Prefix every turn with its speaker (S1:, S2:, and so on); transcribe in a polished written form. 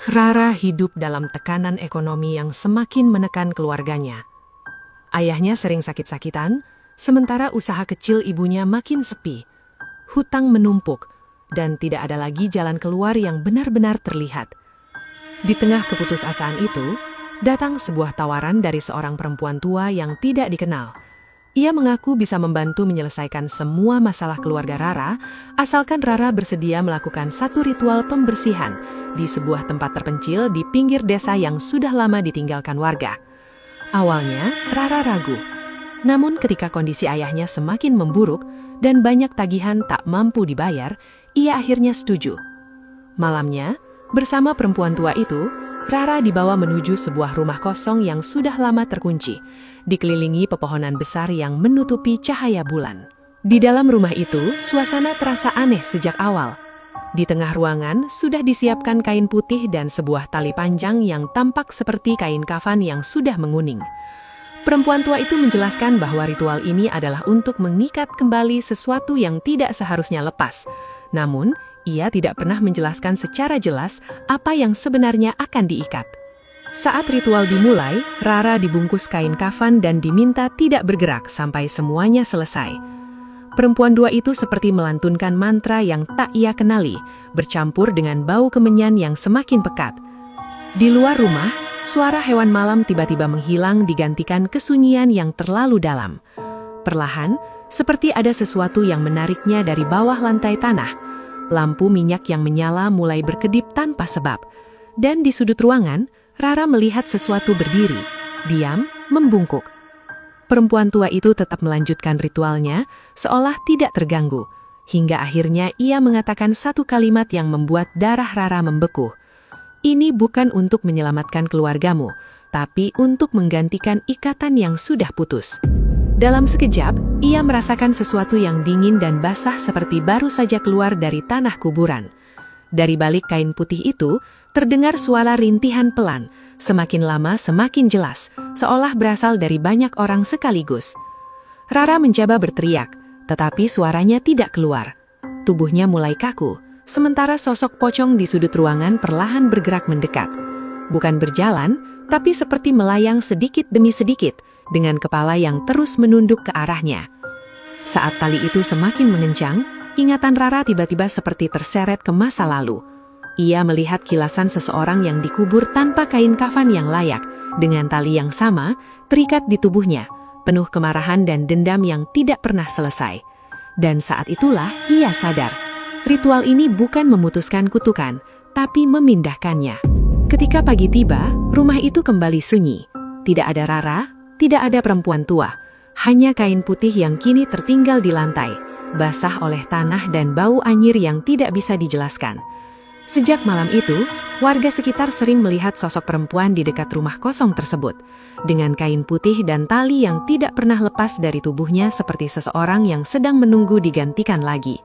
S1: Rara hidup dalam tekanan ekonomi yang semakin menekan keluarganya. Ayahnya sering sakit-sakitan, sementara usaha kecil ibunya makin sepi. Hutang menumpuk, dan tidak ada lagi jalan keluar yang benar-benar terlihat. Di tengah keputusasaan itu, datang sebuah tawaran dari seorang perempuan tua yang tidak dikenal. Ia mengaku bisa membantu menyelesaikan semua masalah keluarga Rara, asalkan Rara bersedia melakukan satu ritual pembersihan di sebuah tempat terpencil di pinggir desa yang sudah lama ditinggalkan warga. Awalnya, Rara ragu. Namun ketika kondisi ayahnya semakin memburuk dan banyak tagihan tak mampu dibayar, ia akhirnya setuju. Malamnya, bersama perempuan tua itu, Rara dibawa menuju sebuah rumah kosong yang sudah lama terkunci, dikelilingi pepohonan besar yang menutupi cahaya bulan. Di dalam rumah itu, suasana terasa aneh sejak awal. Di tengah ruangan sudah disiapkan kain putih dan sebuah tali panjang yang tampak seperti kain kafan yang sudah menguning. Perempuan tua itu menjelaskan bahwa ritual ini adalah untuk mengikat kembali sesuatu yang tidak seharusnya lepas. Namun, ia tidak pernah menjelaskan secara jelas apa yang sebenarnya akan diikat. Saat ritual dimulai, Rara dibungkus kain kafan dan diminta tidak bergerak sampai semuanya selesai. Perempuan tua itu seperti melantunkan mantra yang tak ia kenali, bercampur dengan bau kemenyan yang semakin pekat. Di luar rumah, suara hewan malam tiba-tiba menghilang digantikan kesunyian yang terlalu dalam. Perlahan, seperti ada sesuatu yang menariknya dari bawah lantai tanah. Lampu minyak yang menyala mulai berkedip tanpa sebab. Dan di sudut ruangan, Rara melihat sesuatu berdiri, diam, membungkuk. Perempuan tua itu tetap melanjutkan ritualnya, seolah tidak terganggu. Hingga akhirnya ia mengatakan satu kalimat yang membuat darah Rara membeku. Ini bukan untuk menyelamatkan keluargamu, tapi untuk menggantikan ikatan yang sudah putus. Dalam sekejap, ia merasakan sesuatu yang dingin dan basah seperti baru saja keluar dari tanah kuburan. Dari balik kain putih itu, terdengar suara rintihan pelan, semakin lama semakin jelas, seolah berasal dari banyak orang sekaligus. Rara mencoba berteriak, tetapi suaranya tidak keluar. Tubuhnya mulai kaku, sementara sosok pocong di sudut ruangan perlahan bergerak mendekat. Bukan berjalan, tapi seperti melayang sedikit demi sedikit, dengan kepala yang terus menunduk ke arahnya. Saat tali itu semakin mengencang, ingatan Rara tiba-tiba seperti terseret ke masa lalu. Ia melihat kilasan seseorang yang dikubur tanpa kain kafan yang layak, dengan tali yang sama, terikat di tubuhnya, penuh kemarahan dan dendam yang tidak pernah selesai. Dan saat itulah ia sadar, ritual ini bukan memutuskan kutukan, tapi memindahkannya. Ketika pagi tiba, rumah itu kembali sunyi. Tidak ada Rara, tidak ada perempuan tua, hanya kain putih yang kini tertinggal di lantai, basah oleh tanah dan bau anyir yang tidak bisa dijelaskan. Sejak malam itu, warga sekitar sering melihat sosok perempuan di dekat rumah kosong tersebut, dengan kain putih dan tali yang tidak pernah lepas dari tubuhnya seperti seseorang yang sedang menunggu digantikan lagi.